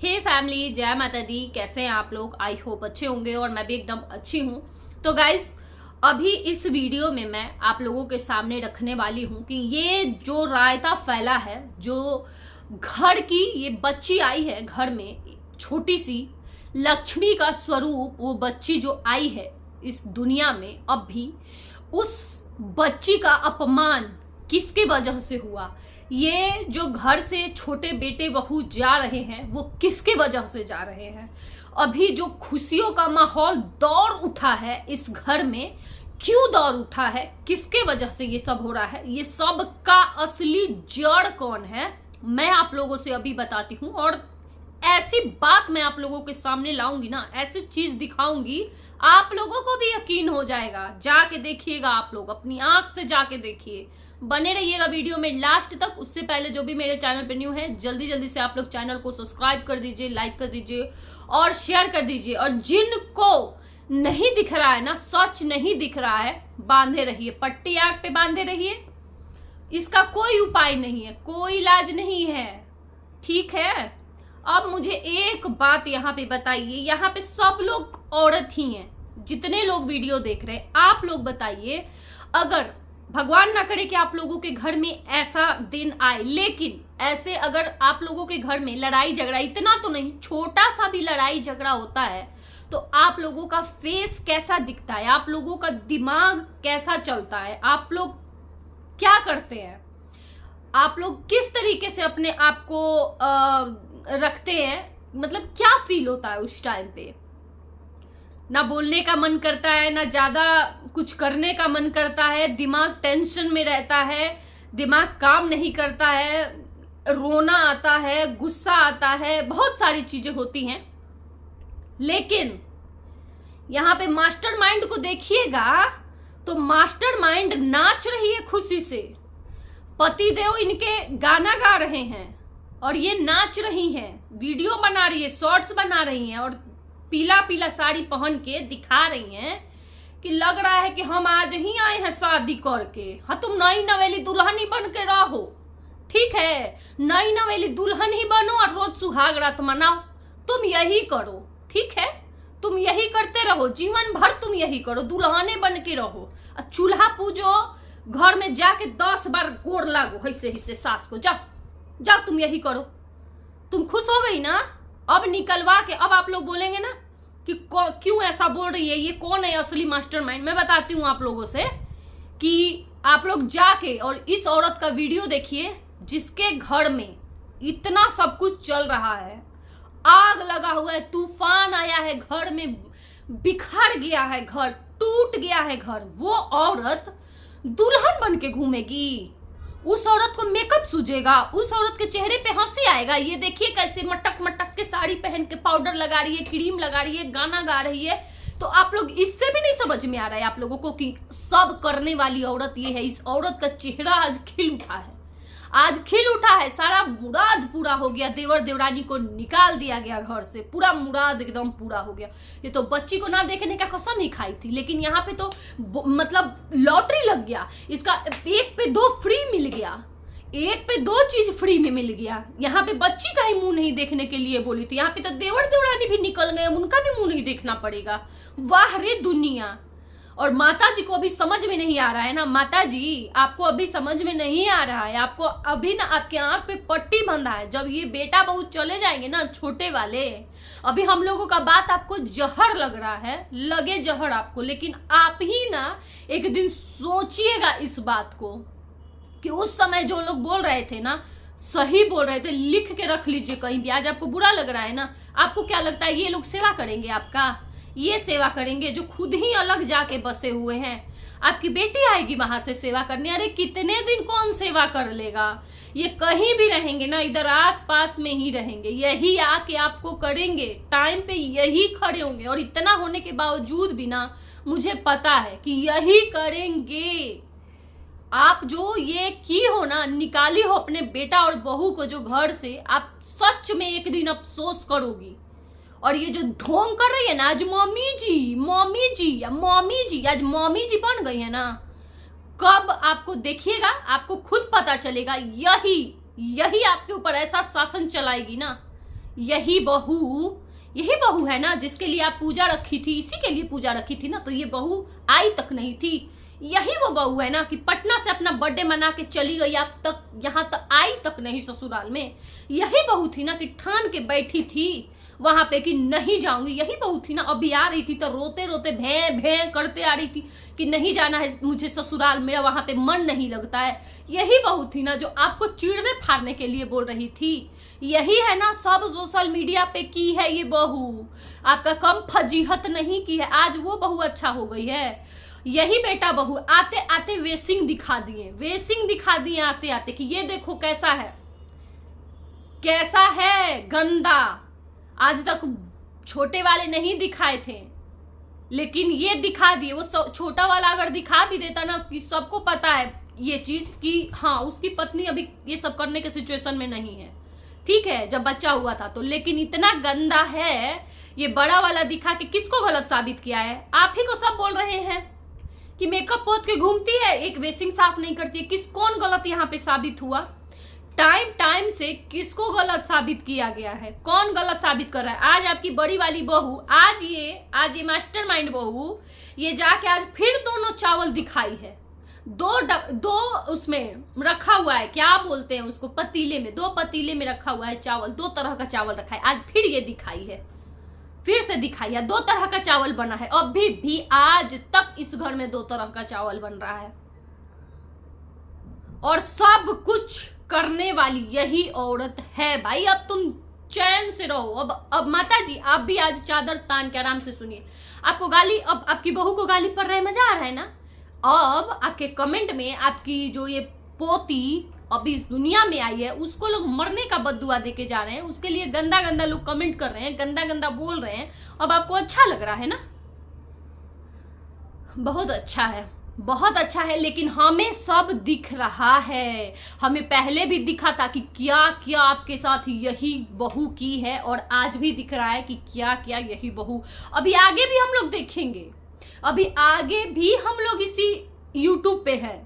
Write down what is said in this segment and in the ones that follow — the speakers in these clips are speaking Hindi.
हे फैमिली, जय माता दी। कैसे हैं आप लोग? आई होप अच्छे होंगे और मैं भी एकदम अच्छी हूँ। तो गाइस, अभी इस वीडियो में मैं आप लोगों के सामने रखने वाली हूँ कि ये जो रायता फैला है, जो घर की ये बच्ची आई है घर में, छोटी सी लक्ष्मी का स्वरूप, वो बच्ची जो आई है इस दुनिया में, अब भी उस बच्ची का अपमान किसके वजह से हुआ? ये जो घर से छोटे बेटे बहू जा रहे हैं वो किसके वजह से जा रहे हैं? अभी जो खुशियों का माहौल दौड़ उठा है इस घर में, क्यों दौड़ उठा है? किसके वजह से ये सब हो रहा है? ये सब का असली जड़ कौन है, मैं आप लोगों से अभी बताती हूँ। और ऐसी बात मैं आप लोगों के सामने लाऊंगी ना, ऐसी चीज दिखाऊंगी, आप लोगों को भी यकीन हो जाएगा। जाके देखिएगा, आप लोग अपनी आंख से जाके देखिए। बने रहिएगा वीडियो में लास्ट तक। उससे पहले जो भी मेरे चैनल पे न्यू है, जल्दी जल्दी से आप लोग चैनल को सब्सक्राइब कर दीजिए, लाइक कर दीजिए और शेयर कर दीजिए। और जिनको नहीं दिख रहा है ना, सच नहीं दिख रहा है, बांधे रहिए, पट्टी आंख पे बांधे रहिए। इसका कोई उपाय नहीं है, कोई इलाज नहीं है, ठीक है? अब मुझे एक बात यहाँ पे बताइए, यहाँ पे सब लोग औरत ही हैं, जितने लोग वीडियो देख रहे हैं, आप लोग बताइए, अगर भगवान ना करे कि आप लोगों के घर में ऐसा दिन आए, लेकिन ऐसे अगर आप लोगों के घर में लड़ाई झगड़ा, इतना तो नहीं, छोटा सा भी लड़ाई झगड़ा होता है, तो आप लोगों का फेस कैसा दिखता है? आप लोगों का दिमाग कैसा चलता है? आप लोग क्या करते हैं? आप लोग किस तरीके से अपने आप को रखते हैं? मतलब क्या फील होता है उस टाइम पे? ना बोलने का मन करता है, ना ज्यादा कुछ करने का मन करता है, दिमाग टेंशन में रहता है, दिमाग काम नहीं करता है, रोना आता है, गुस्सा आता है, बहुत सारी चीजें होती हैं। लेकिन यहाँ पे मास्टरमाइंड को देखिएगा तो मास्टरमाइंड नाच रही है खुशी से। पतिदेव इनके गाना गा रहे हैं और ये नाच रही हैं, वीडियो बना रही है, शॉर्ट्स बना रही हैं और पीला पीला साड़ी पहन के दिखा रही हैं कि लग रहा है कि हम आज ही आए हैं शादी करके। हाँ, तुम नई नवेली दुल्हन ही बन के रहो, ठीक है? नई नवेली दुल्हन ही बनो और रोज सुहाग रात मनाओ। तुम यही करो, ठीक है? तुम यही करते रहो, जीवन भर तुम यही करो, दुल्हने बन के रहो। चूल्हा पूजो, घर में जाके 10 बार गोड़ लागो हिस्से हिस्से सास को। जाओ जाओ, तुम यही करो। तुम खुश हो गई ना? अब निकलवा के, अब आप लोग बोलेंगे ना कि क्यों ऐसा बोल रही है, ये कौन है असली मास्टरमाइंड? मैं बताती हूँ आप लोगों से कि आप लोग जाके और इस औरत का वीडियो देखिए, जिसके घर में इतना सब कुछ चल रहा है, आग लगा हुआ है, तूफान आया है, घर में बिखर गया है, घर टूट गया है घर। वो औरत दुल्हन बन के घूमेगी? उस औरत को मेकअप सूझेगा? उस औरत के चेहरे पे हंसी आएगा? ये देखिए कैसे मटक मटक के साड़ी पहन के पाउडर लगा रही है, क्रीम लगा रही है, गाना गा रही है। तो आप लोग, इससे भी नहीं समझ में आ रहा है आप लोगों को कि सब करने वाली औरत ये है? इस औरत का चेहरा आज खिल उठा है, आज खिल उठा है, सारा मुराद पूरा हो गया। देवर देवरानी को निकाल दिया गया घर से, पूरा मुराद एकदम पूरा हो गया। ये तो बच्ची को ना देखने का कसम ही खाई थी, लेकिन यहाँ पे तो मतलब लॉटरी लग गया। इसका 1 पे 2 फ्री मिल गया, 1 पे 2 चीज फ्री में मिल गया। यहाँ पे बच्ची का ही मुंह नहीं देखने के लिए बोली थी, यहाँ पे तो देवर देवरानी भी निकल गए, उनका भी मुंह नहीं देखना पड़ेगा। वाह रे दुनिया! और माता जी को अभी समझ में नहीं आ रहा है ना? माता जी, आपको अभी समझ में नहीं आ रहा है, आपको अभी ना आपके आंख पे पट्टी बंधा है। जब ये बेटा बहू चले जाएंगे ना, छोटे वाले, अभी हम लोगों का बात आपको जहर लग रहा है, लगे जहर आपको, लेकिन आप ही ना एक दिन सोचिएगा इस बात को कि उस समय जो लोग बोल रहे थे ना, सही बोल रहे थे। लिख के रख लीजिए कहीं भी। आज आपको बुरा लग रहा है ना, आपको क्या लगता है ये लोग सेवा करेंगे आपका? ये सेवा करेंगे जो खुद ही अलग जाके बसे हुए हैं? आपकी बेटी आएगी वहां से सेवा करने, अरे कितने दिन कौन सेवा कर लेगा? ये कहीं भी रहेंगे ना, इधर आस पास में ही रहेंगे, यही आके आपको करेंगे, टाइम पे यही खड़े होंगे। और इतना होने के बावजूद भी ना, मुझे पता है कि यही करेंगे। आप जो ये की हो ना, निकाली हो अपने बेटा और बहू को जो घर से, आप सच में एक दिन अफसोस करोगी। और ये जो ढोंग कर रही है ना, आज मम्मी जी मम्मी जी या मम्मी जी, आज मम्मी जी बन गई है ना, कब आपको देखिएगा, आपको खुद पता चलेगा। यही आपके ऊपर ऐसा शासन चलाएगी ना, यही बहू है ना जिसके लिए आप पूजा रखी थी, इसी के लिए पूजा रखी थी ना, तो ये बहू आई तक नहीं थी। यही वो बहू है ना कि पटना से अपना बर्थडे मना के चली गई, आप तक यहाँ तक आई तक नहीं ससुराल में। यही बहू थी ना कि ठान के बैठी थी वहां पे कि नहीं जाऊंगी। यही बहू थी ना, अभी आ रही थी तो रोते रोते भैं भैं करते आ रही थी कि नहीं जाना है मुझे ससुराल, मेरा वहां पे मन नहीं लगता है। यही बहू थी ना जो आपको चीड़ने फाड़ने के लिए बोल रही थी। यही है ना सब सोशल मीडिया पे की है ये बहू, आपका कम फजीहत नहीं की है। आज वो बहू अच्छा हो गई है। यही बेटा बहू आते आते वेसिंग दिखा दिए आते आते कि ये देखो कैसा है गंदा। आज तक छोटे वाले नहीं दिखाए थे, लेकिन ये दिखा दिए। वो छोटा वाला अगर दिखा भी देता ना कि सबको पता है ये चीज कि हाँ उसकी पत्नी अभी ये सब करने के सिचुएशन में नहीं है, ठीक है, जब बच्चा हुआ था तो। लेकिन इतना गंदा है ये बड़ा वाला दिखा के किसको गलत साबित किया है? आप ही को सब बोल रहे हैं कि मेकअप पोत के घूमती है, एक वेसिंग साफ नहीं करती है। कौन गलत यहाँ पे साबित हुआ? टाइम से किसको गलत साबित किया गया है? कौन गलत साबित कर रहा है? आज आपकी बड़ी वाली बहू, आज ये मास्टरमाइंड बहू ये जाके आज फिर दोनों चावल दिखाई है। दो उसमें रखा हुआ है, क्या बोलते हैं उसको, पतीले में, 2 पतीले में रखा हुआ है चावल, 2 तरह का चावल रखा है। आज फिर ये दिखाई है, फिर से दिखाई है 2 तरह का चावल बना है। अभी भी आज तक इस घर में 2 तरह का चावल बन रहा है और सब कुछ करने वाली यही औरत है। भाई अब तुम चैन से रहो। अब माता जी आप भी आज चादर तान के आराम से सुनिए। आपको गाली, अब आपकी बहू को गाली पड़ रहा है, मजा आ रहा है ना? अब आपके कमेंट में आपकी जो ये पोती अभी इस दुनिया में आई है उसको लोग मरने का बद्दुआ देके जा रहे हैं, उसके लिए गंदा गंदा लोग कमेंट कर रहे हैं, गंदा गंदा बोल रहे हैं। अब आपको अच्छा लग रहा है ना? बहुत अच्छा है, लेकिन हमें सब दिख रहा है। हमें पहले भी दिखा था कि क्या क्या आपके साथ यही बहू की है, और आज भी दिख रहा है कि क्या क्या यही बहू। अभी आगे भी हम लोग देखेंगे, अभी आगे भी हम लोग इसी YouTube पे है,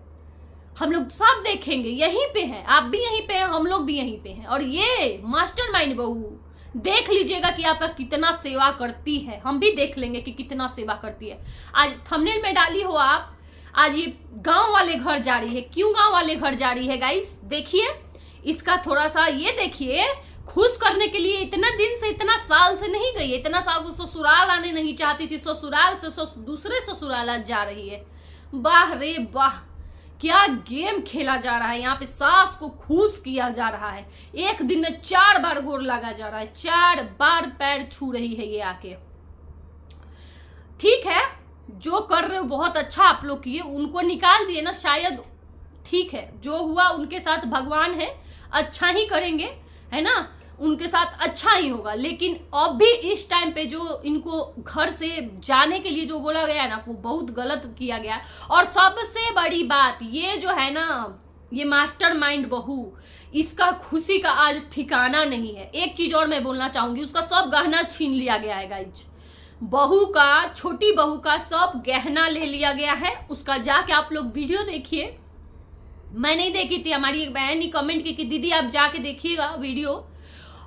हम लोग सब देखेंगे। यहीं पे है, आप भी यहीं पे हैं, हम लोग भी यहीं पे हैं। और ये मास्टरमाइंड बहू देख लीजिएगा कि आपका कितना सेवा करती है। हम भी देख लेंगे कि कितना सेवा करती है। आज थंबनेल में डाली हो आप, आज ये गांव वाले घर जा रही है। क्यों गांव वाले घर जा रही है गाइस? देखिए इसका थोड़ा सा ये देखिए, खुश करने के लिए इतना दिन से, इतना साल से नहीं गई है, इतना साल से ससुराल आने नहीं चाहती थी, ससुराल से दूसरे ससुराल आज जा रही है। वाह रे वाह, क्या गेम खेला जा रहा है यहाँ पे। सास को खुश किया जा रहा है, एक दिन में 4 बार गोर लगा जा रहा है, 4 बार पैर छू रही है ये आके। ठीक है, जो कर रहे हो बहुत अच्छा आप लोग किए, उनको निकाल दिए ना, शायद ठीक है, जो हुआ उनके साथ भगवान है, अच्छा ही करेंगे, है ना, उनके साथ अच्छा ही होगा। लेकिन अब भी इस टाइम पे जो इनको घर से जाने के लिए जो बोला गया है ना, वो बहुत गलत किया गया। और सबसे बड़ी बात ये जो है ना, ये मास्टरमाइंड बहू, इसका खुशी का आज ठिकाना नहीं है। एक चीज और मैं बोलना चाहूंगी, उसका सब गहना छीन लिया गया है गाइज। बहू का, छोटी बहू का सब गहना ले लिया गया है उसका। जाके आप लोग वीडियो देखिए, मैं नहीं देखी थी, हमारी एक बहन ने कमेंट की कि दीदी आप जाके देखिएगा वीडियो,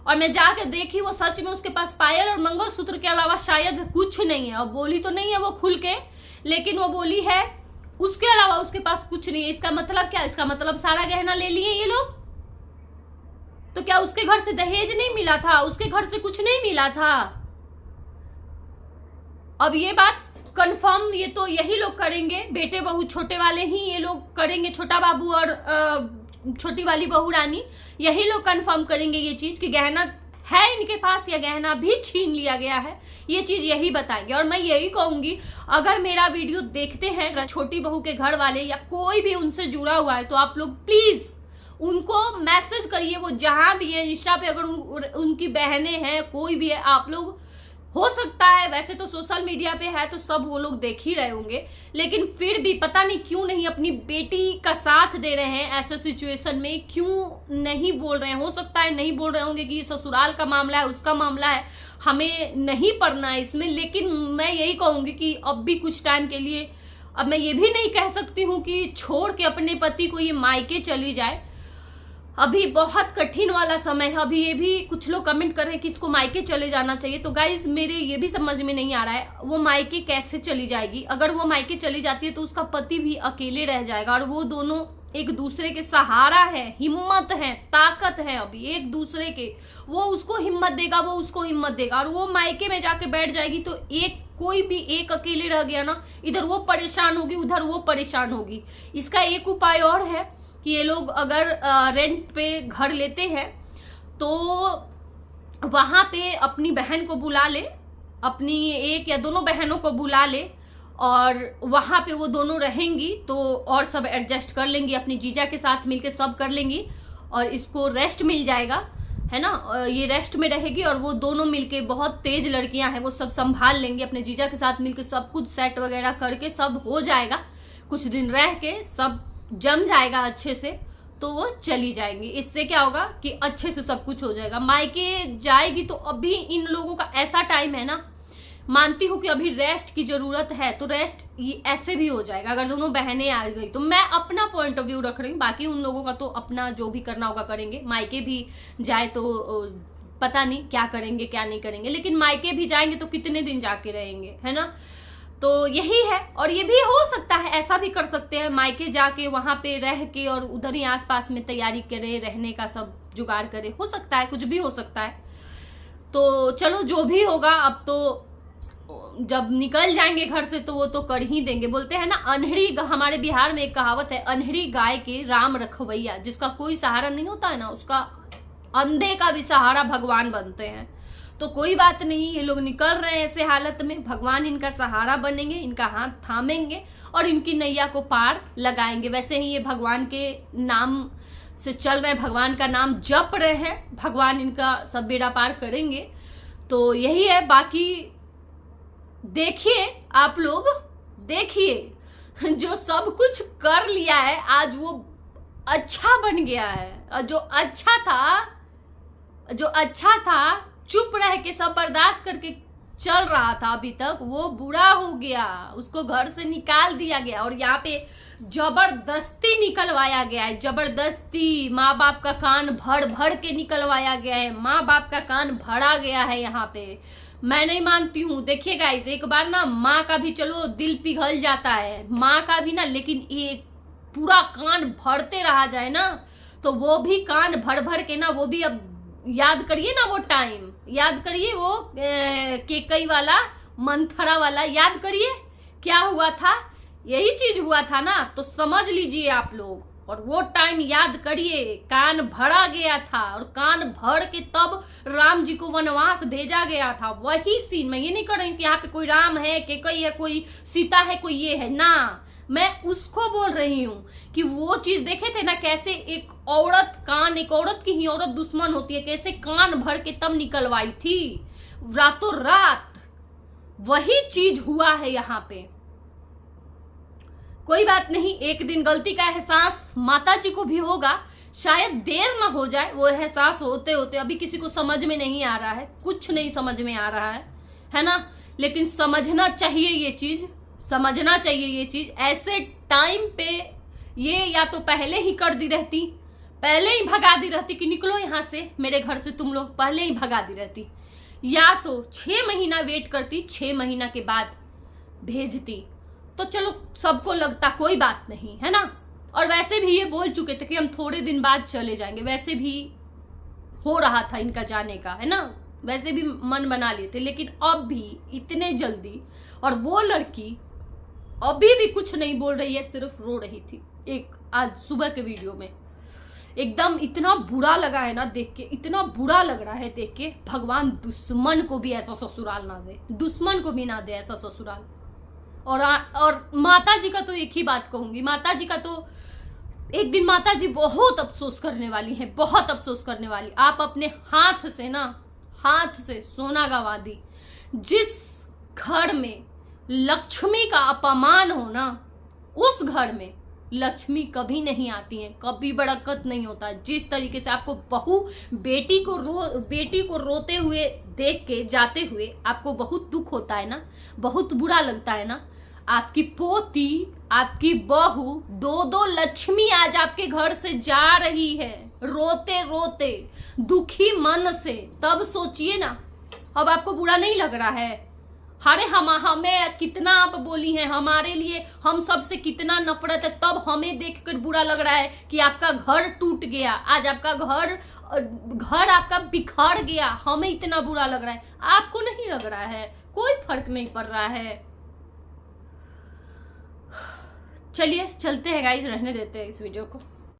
और मैं जाके देखी। वो सच में उसके पास पायल और मंगलसूत्र के अलावा शायद कुछ नहीं है। और बोली तो नहीं है वो खुल के, लेकिन वो बोली है उसके अलावा उसके पास कुछ नहीं है। इसका मतलब क्या? इसका मतलब सारा गहना ले लिए ये लोग। तो क्या उसके घर से दहेज नहीं मिला था? उसके घर से कुछ नहीं मिला था? अब ये बात कंफर्म ये तो यही लोग करेंगे, बेटे बहू छोटे वाले ही ये लोग करेंगे, छोटा बाबू और छोटी वाली बहू रानी, यही लोग कंफर्म करेंगे ये चीज कि गहना है इनके पास या गहना भी छीन लिया गया है। ये चीज यही बताएंगे। और मैं यही कहूंगी, अगर मेरा वीडियो देखते हैं छोटी बहू के घर वाले या कोई भी उनसे जुड़ा हुआ है, तो आप लोग प्लीज उनको मैसेज करिए। वो जहां भी है, इंस्टा पे अगर उनकी बहनें हैं, कोई भी है, आप लोग, हो सकता है वैसे तो सोशल मीडिया पे है तो सब वो लोग देख ही रहे होंगे, लेकिन फिर भी पता नहीं क्यों नहीं अपनी बेटी का साथ दे रहे हैं ऐसे सिचुएशन में, क्यों नहीं बोल रहे हैं। हो सकता है नहीं बोल रहे होंगे कि ये ससुराल का मामला है, उसका मामला है, हमें नहीं पड़ना है इसमें। लेकिन मैं यही कहूंगी कि अब भी कुछ टाइम के लिए, अब मैं ये भी नहीं कह सकती हूँ कि छोड़ के अपने पति को ये मायके चली जाए। अभी बहुत कठिन वाला समय है। अभी ये भी कुछ लोग कमेंट कर रहे हैं कि इसको मायके चले जाना चाहिए। तो गाइज मेरे ये भी समझ में नहीं आ रहा है वो मायके कैसे चली जाएगी। अगर वो मायके चली जाती है तो उसका पति भी अकेले रह जाएगा और वो दोनों एक दूसरे के सहारा है, हिम्मत है, ताकत है अभी एक दूसरे के। वो उसको हिम्मत देगा, वो उसको हिम्मत देगा। और वो मायके में जाके बैठ जाएगी तो कोई भी एक अकेले रह गया ना, इधर वो परेशान होगी उधर वो परेशान होगी। इसका एक उपाय और है कि ये लोग अगर रेंट पे घर लेते हैं तो वहां पे अपनी बहन को बुला ले, अपनी एक या दोनों बहनों को बुला ले और वहां पे वो दोनों रहेंगी तो और सब एडजस्ट कर लेंगी, अपनी जीजा के साथ मिलके सब कर लेंगी और इसको रेस्ट मिल जाएगा, है ना। ये रेस्ट में रहेगी और वो दोनों मिलके, बहुत तेज लड़कियां हैं, वो सब संभाल लेंगी, अपने जीजा के साथ मिलके सब कुछ सेट वगैरह करके सब हो जाएगा। कुछ दिन रह के सब जम जाएगा अच्छे से तो वो चली जाएंगी। इससे क्या होगा कि अच्छे से सब कुछ हो जाएगा। मायके जाएगी तो अभी इन लोगों का ऐसा टाइम है ना, मानती हूँ कि अभी रेस्ट की जरूरत है तो रेस्ट ये ऐसे भी हो जाएगा अगर दोनों बहनें आ गई तो। मैं अपना पॉइंट ऑफ व्यू रख रही हूँ, बाकी उन लोगों का तो अपना जो भी करना होगा करेंगे। मायके भी जाए तो पता नहीं क्या करेंगे क्या नहीं करेंगे, लेकिन मायके भी जाएंगे तो कितने दिन जाके रहेंगे, है ना। तो यही है। और ये भी हो सकता है, ऐसा भी कर सकते हैं मायके जाके वहां पे रह के और उधर ही आसपास में तैयारी करे, रहने का सब जुगाड़ करे, हो सकता है, कुछ भी हो सकता है। तो चलो जो भी होगा, अब तो जब निकल जाएंगे घर से तो वो तो कर ही देंगे। बोलते हैं ना अनहड़ी, हमारे बिहार में एक कहावत है, अनहड़ी गाय के राम रखवैया। जिसका कोई सहारा नहीं होता है ना, उसका अंधे का भी सहारा भगवान बनते हैं। तो कोई बात नहीं, ये लोग निकल रहे हैं ऐसे हालत में, भगवान इनका सहारा बनेंगे, इनका हाथ थामेंगे और इनकी नैया को पार लगाएंगे। वैसे ही ये भगवान के नाम से चल रहे हैं, भगवान का नाम जप रहे हैं, भगवान इनका सब बेड़ा पार करेंगे। तो यही है। बाकी देखिए, आप लोग देखिए, जो सब कुछ कर लिया है आज वो अच्छा बन गया है। और जो अच्छा था चुप रह के सब बर्दाश्त करके चल रहा था अभी तक, वो बुरा हो गया, उसको घर से निकाल दिया गया और यहाँ पे जबरदस्ती निकलवाया गया है। जबरदस्ती माँ बाप का कान भर के निकलवाया गया है, माँ बाप का कान भरा गया है यहाँ पे। मैं नहीं मानती हूँ। देखिए गाइस, एक बार ना माँ का भी चलो दिल पिघल जाता है, माँ का भी ना, लेकिन एक पूरा कान भरते रहा जाए ना तो वो भी कान भर के ना, वो भी अब याद करिए ना, वो टाइम याद करिए, वो केकई वाला, मंथरा वाला याद करिए क्या हुआ था, यही चीज हुआ था ना। तो समझ लीजिए आप लोग, और वो टाइम याद करिए, कान भरा गया था और कान भर के तब राम जी को वनवास भेजा गया था। वही सीन, मैं ये नहीं कर रही हूँ कि यहाँ पे कोई राम है, केकई है, कोई सीता है, कोई ये है ना, मैं उसको बोल रही हूँ कि वो चीज देखे थे ना, कैसे एक औरत की ही औरत दुश्मन होती है, कैसे कान भर के तब निकलवाई थी रातों रात। वही चीज हुआ है यहाँ पे। कोई बात नहीं, एक दिन गलती का एहसास माता जी को भी होगा, शायद देर ना हो जाए वो एहसास होते होते। अभी किसी को समझ में नहीं आ रहा है, कुछ नहीं समझ में आ रहा है ना, लेकिन समझना चाहिए ये चीज, समझना चाहिए ये चीज। ऐसे टाइम पे ये या तो पहले ही कर दी रहती, पहले ही भगा दी रहती कि निकलो यहाँ से मेरे घर से, तुम लोग पहले ही भगा दी रहती, या तो 6 महीना वेट करती, 6 महीना के बाद भेजती तो चलो सबको लगता कोई बात नहीं, है ना। और वैसे भी ये बोल चुके थे कि हम थोड़े दिन बाद चले जाएंगे, वैसे भी हो रहा था इनका जाने का, है ना, वैसे भी मन बना लिए थे। लेकिन अब भी इतने जल्दी, और वो लड़की अभी भी कुछ नहीं बोल रही है, सिर्फ रो रही थी। एक आज सुबह के वीडियो में एकदम इतना बुरा लगा है ना देख के, इतना बुरा लग रहा है देख के। भगवान दुश्मन को भी ऐसा ससुराल ना दे, दुश्मन को भी ना दे ऐसा ससुराल। और माता जी का तो एक ही बात कहूंगी, माता जी का तो एक दिन माता जी बहुत अफसोस करने वाली हैं, बहुत अफसोस करने वाली। आप अपने हाथ से ना, हाथ से सोना गंवा दी। जिस घर में लक्ष्मी का अपमान हो ना, उस घर में लक्ष्मी कभी नहीं आती है, कभी बरकत नहीं होता। जिस तरीके से आपको बहू बेटी को रोते हुए देख के जाते हुए आपको बहुत दुख होता है ना, बहुत बुरा लगता है ना। आपकी पोती, आपकी बहू, दो लक्ष्मी आज आपके घर से जा रही है रोते रोते, दुखी मन से। तब सोचिए ना, अब आपको बुरा नहीं लग रहा है? अरे हमें कितना आप बोली हैं, हमारे लिए हम सबसे कितना नफरत है, तब हमें देखकर बुरा लग रहा है कि आपका घर टूट गया, आज आपका घर आपका बिखर गया, हमें इतना बुरा लग रहा है, आपको नहीं लग रहा है? कोई फर्क नहीं पड़ रहा है। चलिए चलते हैं गाइस, रहने देते हैं इस वीडियो को।